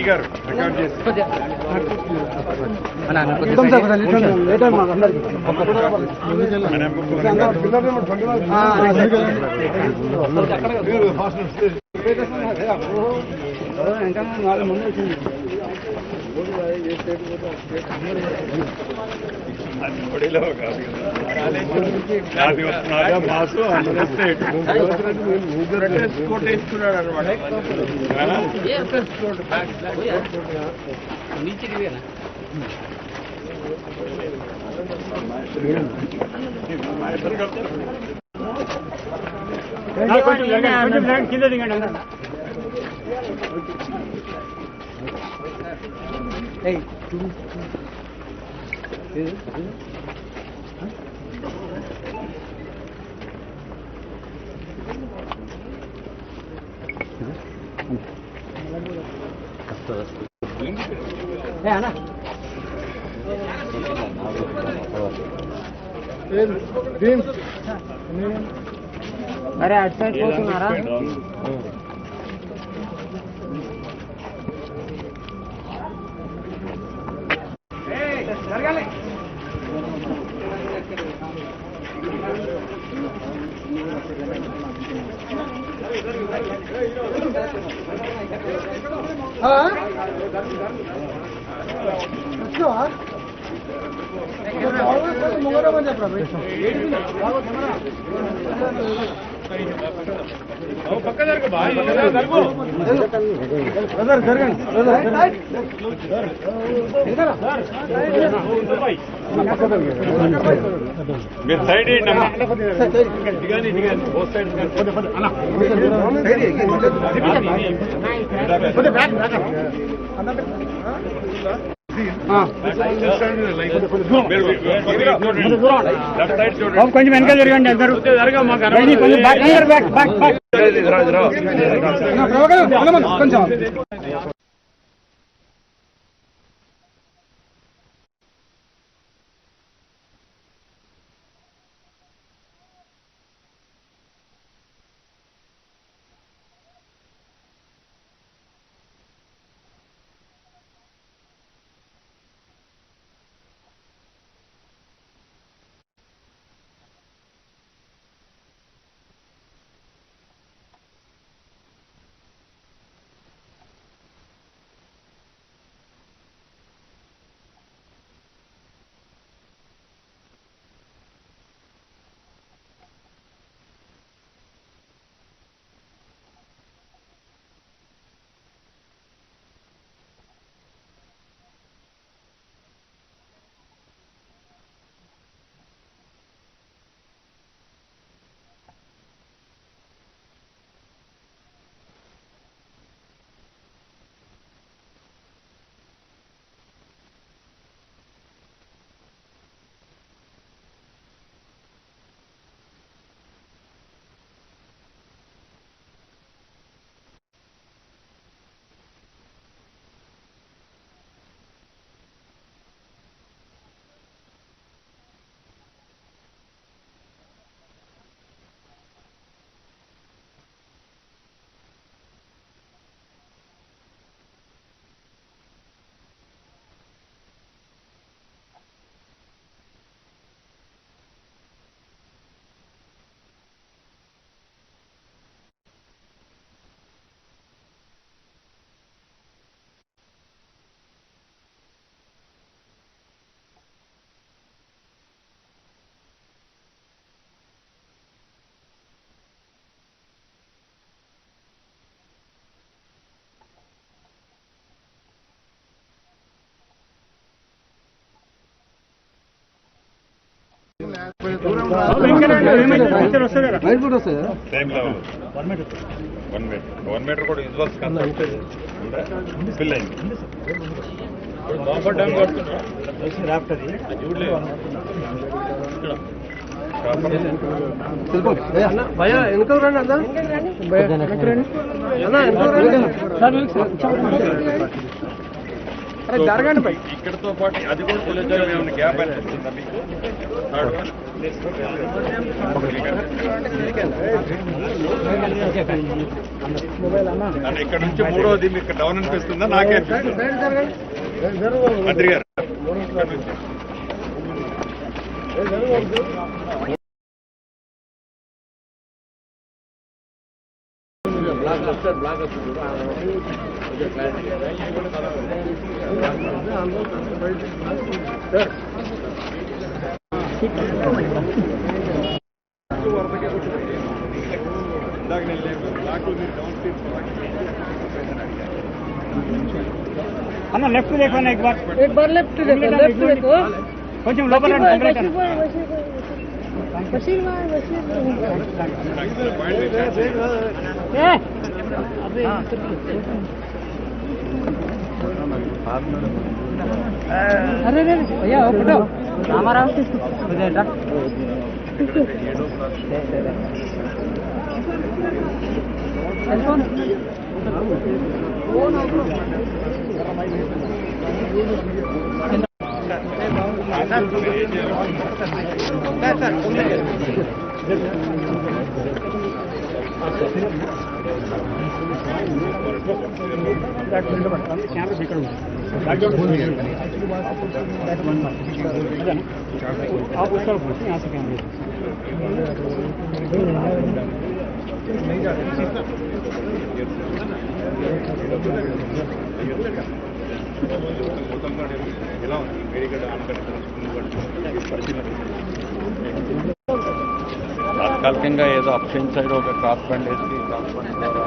గారు రికార్డ్ చేసి మాసు వేసుకున్నాడు అనమాట. కింద దిగండి అన్న. అరే అటు సైడ్ పోతున్నారా? పక్క జరగ బాయ్ మీరు సైడ్ దిగాని బోత్ సైడ్ కొంచెం వెనక జరగండి అందరూ. కొంచెం వన్ మీటర్ కూడా విజువల్స్ ఫిల్ అయింది. భయ వెనుక రండి అన్న. ఇక్కడతో పాటు అది కూడా తెలుగులో ఏమైనా గ్యాప్ అనిపిస్తుందా మీకు? అంటే ఇక్కడ నుంచి మూడోది మీకు డౌన్ అనిపిస్తుందా? నాకే అనిపిస్తుంది. మంత్రి గారు ఇక్కడ నుంచి अन्ना लेफ्ट देखो ना एक बार लेफ्ट देखो కొంచెం లోపల अरे भैया फोटो हमारा आप उस तरफ यहाँ से कैमरे ఎలా ఉంది వేడిగడ్డ ఆనకట్ట తాత్కాలికంగా ఏదో అప్షన్ సైడ్ ఒక క్రాస్ బండ్ వేసి క్రాస్ బండ్ ద్వారా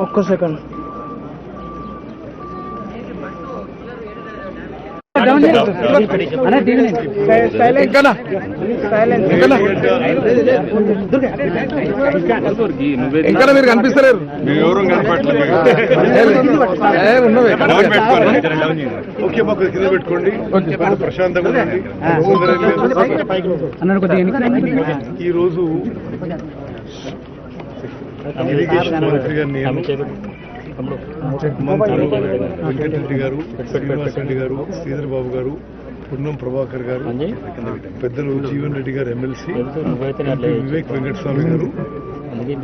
ఒక్క సెకండ్ ఇంకా మీరు కనిపిస్తలేరు, మీరు ఎవరు కనపడలేదు. ఓకే, మాకు కింద పెట్టుకోండి, ప్రశాంతంగా ఉండండి. ఈ రోజు ఇరిగేషన్ మంత్రి గారు, నేను, మంత్రులు వెంకటరెడ్డి గారు, శ్రీనివాసరెడ్డి గారు, శ్రీధర్ బాబు గారు, పున్నం ప్రభాకర్ గారు, పెద్దలు జీవన్ రెడ్డి గారు ఎమ్మెల్సీ, వివేక్ వెంకటస్వామి గారు,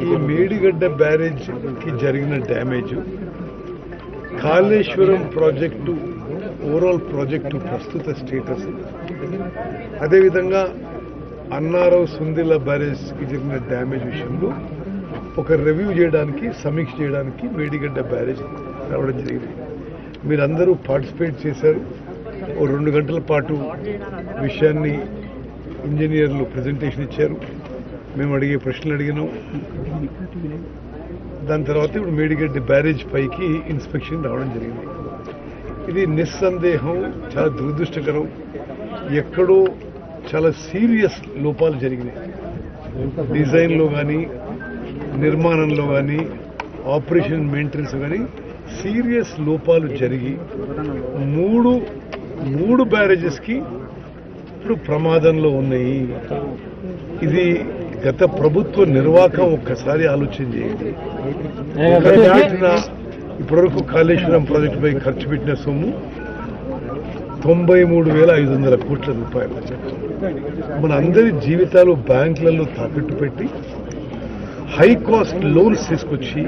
ఈ మేడిగడ్డ బ్యారేజ్ కి జరిగిన damage, Kaleshwaram project overall project ప్రస్తుత స్టేటస్, అదేవిధంగా అన్నారావు సుందిల్ల బ్యారేజ్ కి జరిగిన డ్యామేజ్ విషయంలో ఒక రివ్యూ చేయడానికి, సమీక్ష చేయడానికి మేడిగడ్డ బ్యారేజ్ రావడం జరిగింది. మీరందరూ పార్టిసిపేట్ చేశారు. ఓ 2 గంటల పాటు విషయాన్ని ఇంజనీర్లు ప్రజెంటేషన్ ఇచ్చారు. మేము అడిగే ప్రశ్నలు అడిగినాం. దాని తర్వాత ఇప్పుడు మేడిగడ్డ బ్యారేజ్ పైకి ఇన్స్పెక్షన్ రావడం జరిగింది. ఇది నిస్సందేహం చాలా దురదృష్టకరం. ఎక్కడో చాలా సీరియస్ లోపాలు జరిగినాయి. డిజైన్లో కానీ, నిర్మాణంలో కానీ, ఆపరేషన్ మెయింటెనెన్స్ కానీ సీరియస్ లోపాలు జరిగి మూడు బ్యారేజెస్కి ఇప్పుడు ప్రమాదంలో ఉన్నాయి. ఇది గత ప్రభుత్వ నిర్వాహకం ఒక్కసారి ఆలోచన చేయండి. ఇప్పటివరకు కాళేశ్వరం ప్రాజెక్టుపై ఖర్చు పెట్టిన సొమ్ము 93,500 కోట్ల రూపాయలు. మన అందరి జీవితాలు బ్యాంకులలో తాకట్టు పెట్టి హై కాస్ట్ లోన్స్ తీసుకొచ్చి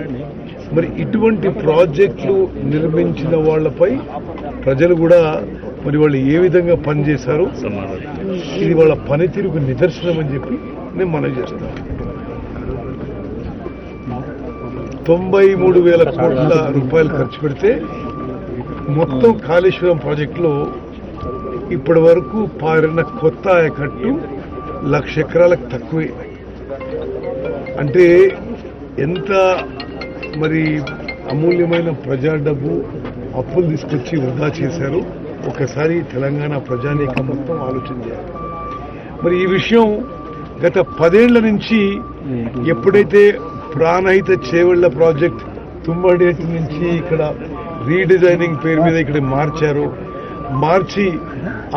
మరి ఇటువంటి ప్రాజెక్టులు నిర్మించిన వాళ్లపై ప్రజలు కూడా మరి వాళ్ళు ఏ విధంగా పనిచేశారో ఇది వాళ్ళ పనితీరుకు నిదర్శనం అని చెప్పి నేను మనవి చేస్తాను. 93,000 కోట్ల రూపాయలు ఖర్చు పెడితే మొత్తం కాళేశ్వరం ప్రాజెక్టులో ఇప్పటి వరకు పారిన కొత్త ఆయకట్టు 1,00,000 ఎకరాలకు తక్కువే. అంటే ఎంత మరి అమూల్యమైన ప్రజా డబ్బు అప్పులు తీసుకొచ్చి వృధా చేశారు ఒకసారి తెలంగాణ ప్రజానీకం మొత్తం ఆలోచన చేయాలి. మరి ఈ విషయం గత 10 ఏళ్ల నుంచి ఎప్పుడైతే ప్రాణహిత చేవెళ్ల ప్రాజెక్ట్ తుమ్మడేటి నుంచి ఇక్కడ రీడిజైనింగ్ పేరు మీద ఇక్కడ మార్చి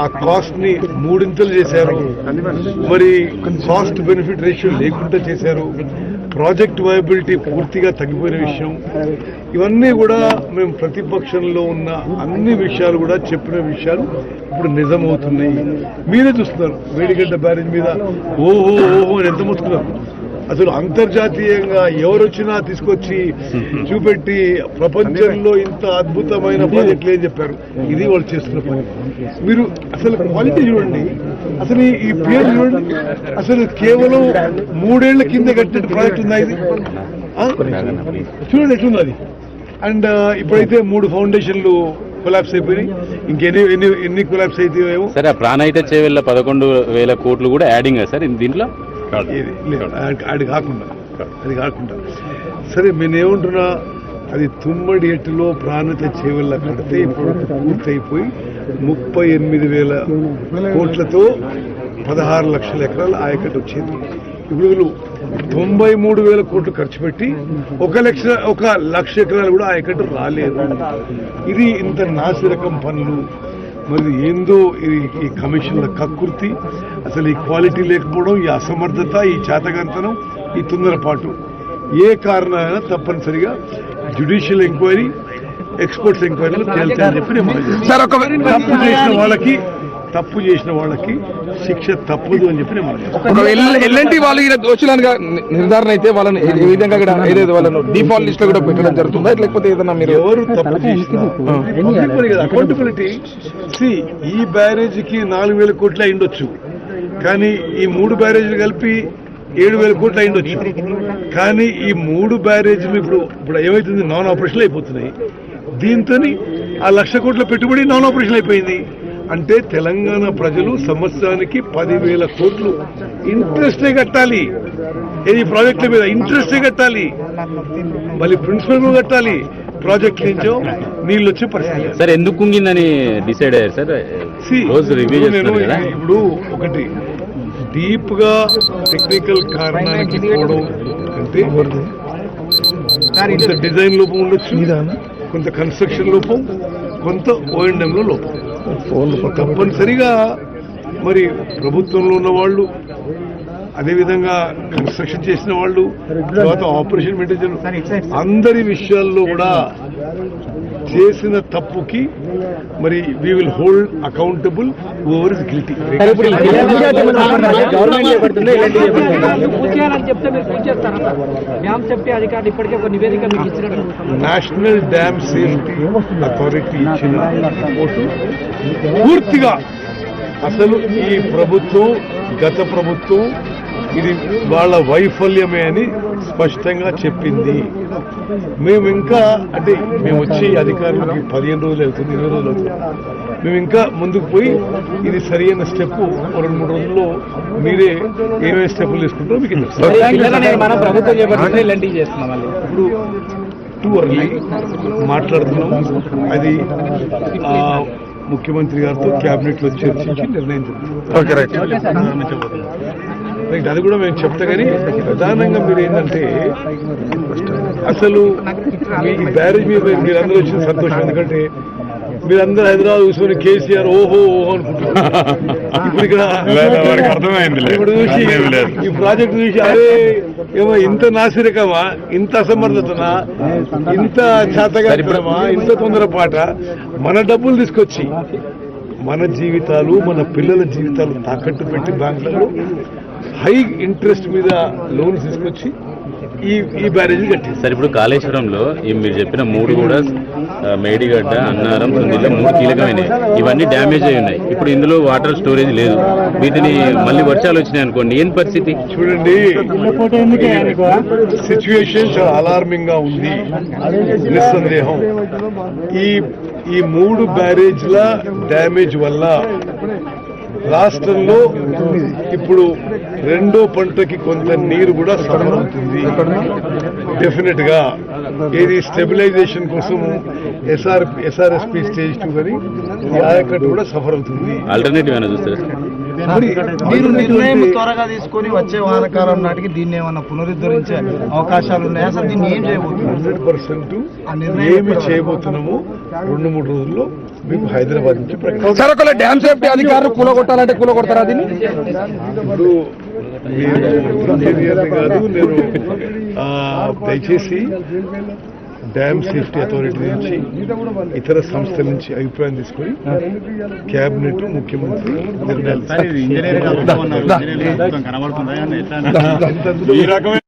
ఆ కాస్ట్ ని మూడింతలు చేశారు. మరి కాస్ట్ బెనిఫిట్ రేషియో లేకుండా చేశారు. ప్రాజెక్ట్ వయబిలిటీ పూర్తిగా తగ్గిపోయిన విషయం. ఇవన్నీ కూడా మేము ప్రతిపక్షంలో ఉన్న అన్ని విషయాలు కూడా చెప్పిన విషయాలు ఇప్పుడు నిజమవుతున్నాయి. మీరే చూస్తున్నారు వేడిగడ్డ బ్యారేజ్ మీద ఓహో అని ఎంత మొత్తుకున్నారు. అసలు అంతర్జాతీయంగా ఎవరొచ్చినా తీసుకొచ్చి చూపెట్టి ప్రపంచంలో ఇంత అద్భుతమైన ప్రాజెక్టులు ఏం చెప్పారు. ఇది వాళ్ళు చేస్తున్న పని. మీరు అసలు క్వాలిటీ చూడండి, అసలు ఈ పేరు చూడండి. అసలు కేవలం 3 ఏళ్ల కింద కట్టిన ప్రాజెక్ట్ ఉందా ఇది? చూడండి ఎట్లున్నది. అండ్ ఇప్పుడైతే 3 ఫౌండేషన్లు కొలాప్స్ అయిపోయినాయి. ఎన్ని కొలాప్స్ అయితే సరే. ప్రాణహిత చేవెళ్ళ 11,000 కోట్లు కూడా యాడింగ్ సార్ దీంట్లో. అది కాకుండా సరే నేనేమంటున్నా, అది తుమ్మడి ఎట్టులో ప్రాణత చేవెళ్ళ కడితే ఇప్పుడు పూర్తయిపోయి 38,000 కోట్లతో 16 లక్షల ఎకరాల ఆయకట్టు వచ్చింది. ఇప్పుడు వీళ్ళు 93,000 కోట్లు ఖర్చు పెట్టి 1 లక్ష ఎకరాలు కూడా ఆయకట్టు రాలేదు. ఇది ఇంత నాసిరకం పనులు. మరి ఏందో ఈ కమిషన్ల కక్కుర్తి, అసలు ఈ క్వాలిటీ లేకపోవడం, ఈ అసమర్థత, ఈ చేతగంతనం, ఈ తొందరపాటు ఏ కారణమైనా తప్పనిసరిగా జ్యుడిషియల్ ఎంక్వైరీ, ఎక్స్పర్ట్స్ ఎంక్వైరీలు తేల్చాలని చెప్పి నేను తప్పు చేసిన వాళ్ళకి శిక్ష తప్పదు అని చెప్పి నేను ఎల్ఎన్టీ వాళ్ళు దోషులుగా నిర్ధారణ అయితే వాళ్ళని ఏ విధంగా ఏదైతే వాళ్ళను డిఫాల్ట్ లిస్ట్ లో కూడా పెట్టడం జరుగుతుందా, లేకపోతే ఏదైనా మీరు ఎవరు తప్పు చేసినా అకౌంటబిలిటీ. ఈ బ్యారేజీకి 4,000 కోట్లు అయిండొచ్చు, కానీ ఈ 3 బ్యారేజీలు కలిపి 7,000 కోట్లు అయిండొచ్చు. కానీ ఈ 3 బ్యారేజీలు ఇప్పుడు ఏమైతుంది, నాన్ ఆపరేషన్లు అయిపోతున్నాయి. దీంతో ఆ 1,00,000 కోట్ల పెట్టుబడి నాన్ ఆపరేషన్ అయిపోయింది. అంటే తెలంగాణ ప్రజలు సంవత్సరానికి 10,000 కోట్లు ఇంట్రెస్టే కట్టాలి. ఈ ప్రాజెక్టుల మీద ఇంట్రెస్టే కట్టాలి, మళ్ళీ ప్రిన్సిపల్ కూడా కట్టాలి. ప్రాజెక్ట్ నుంచో నీళ్ళు వచ్చే పరిస్థితి. సార్ ఎందుకు కుంగిందని డిసైడ్ అయ్యారు సార్? ఇప్పుడు ఒకటి డీప్ గా టెక్నికల్ కారణానికి పోవడం అంటే కొంత డిజైన్ లోపం ఉండొచ్చు, కొంత కన్స్ట్రక్షన్ లోపం, కొంత O&M లో లోపం. తప్పనిసరిగా మరి ప్రభుత్వంలో ఉన్న వాళ్ళు, అదేవిధంగా కన్స్ట్రక్షన్ చేసిన వాళ్ళు, తర్వాత ఆపరేషన్ మెయింటైన్ అందరి విషయాల్లో కూడా చేసిన తప్పుకి మరి we will hold accountable over is guilty. National dam safety authority ఇచ్చిన రిపోర్టు పూర్తిగా అసలు ఈ ప్రభుత్వం, గత ప్రభుత్వం ఇది వాళ్ళ వైఫల్యమే అని స్పష్టంగా చెప్పింది. మేము ఇంకా అంటే మేము వచ్చి అధికారులకి 15 రోజులు అవుతుంది, 20 రోజులు అవుతుంది. మేము ఇంకా ముందుకు పోయి ఇది సరైన స్టెప్ 2-3 రోజుల్లో మీరే ఏమేమి స్టెప్పులు తీసుకుంటారో మీకు ఇప్పుడు టూ అర్లీ మాట్లాడుతున్నాం. అది ముఖ్యమంత్రి గారితో క్యాబినెట్ లో చర్చించి నిర్ణయం రైట్. అది కూడా మేము చెప్తా. కానీ ప్రధానంగా మీరు ఏంటంటే అసలు మీ బ్యారేజ్ మీద మీరందరూ వచ్చిన సంతోషం. ఎందుకంటే మీరందరూ హైదరాబాద్ చూసుకొని కేసీఆర్ ఓహో అనుకుంటున్నారు. ఇప్పుడు ఇక్కడ ఇప్పుడు చూసి ఈ ప్రాజెక్టు చూసి అరే ఏమో ఇంత నాసిరకమా, ఇంత అసమర్థతనా, ఇంత చేతగామా, ఇంత తొందరపాట, మన డబ్బులు తీసుకొచ్చి మన జీవితాలు, మన పిల్లల జీవితాలు తాకట్టు పెట్టి బ్యాంకులలో హై ఇంట్రెస్ట్ మీద లోన్స్ తీసుకొచ్చి ఈ బ్యారేజీ కట్టింది సార్. ఇప్పుడు కాళేశ్వరంలో మీరు చెప్పిన 3 కూడా మేడిగడ్డ, అన్నారం, సుందిల్ల 3 కీలకమైనవి. ఇవన్నీ డ్యామేజ్ అయి ఉన్నాయి. ఇప్పుడు ఇందులో వాటర్ స్టోరేజ్ లేదు. వీటిని మళ్ళీ వర్షాలు వచ్చినాయి అనుకోండి, ఏం పరిస్థితి? చూడండి, సిచ్యువేషన్ చాలా అలార్మింగ్ గా ఉంది. నిస్సందేహం ఈ 3 బ్యారేజ్ల డ్యామేజ్ వల్ల రాష్ట్రంలో ఇప్పుడు 2వ పంటకి కొంత నీరు కూడా సఫర్ అవుతుంది. డెఫినెట్ గా ఏది స్టెబిలైజేషన్ కోసం SRSP స్టేజ్ 2 అని ఈ ఆయకట్టు కూడా సఫర్ అవుతుంది. ఆల్టర్నేటివ్ ఏమైనా చూస్తారా? మీరు నిర్ణయం త్వరగా తీసుకొని వచ్చే వానకాలం నాటికి దీన్ని ఏమన్నా పునరుద్ధరించే అవకాశాలు ఉన్నాయా? అసలు దీన్ని ఏం చేయబోతున్నారు? 100% ఏమి చేయబోతున్నామో 2-3 రోజుల్లో మీకు హైదరాబాద్ నుంచి ప్రకటన. సార్ ఒకవేళ డ్యామ్ సేఫ్టీ అధికారులు కూలగొట్టాలంటే కూలగొడతారా దీన్ని? ఇప్పుడు నేను ఇంజనీర్ని కాదు, నేను దయచేసి డ్యామ్ సేఫ్టీ అథారిటీ నుంచి ఇతర సంస్థల నుంచి అభిప్రాయం తీసుకొని క్యాబినెట్ ముఖ్యమంత్రి నిర్ణయాలు ఇంజనీరింగ్ కనబడుతుందా? తీసుకుంటారు. ఈ రకమైన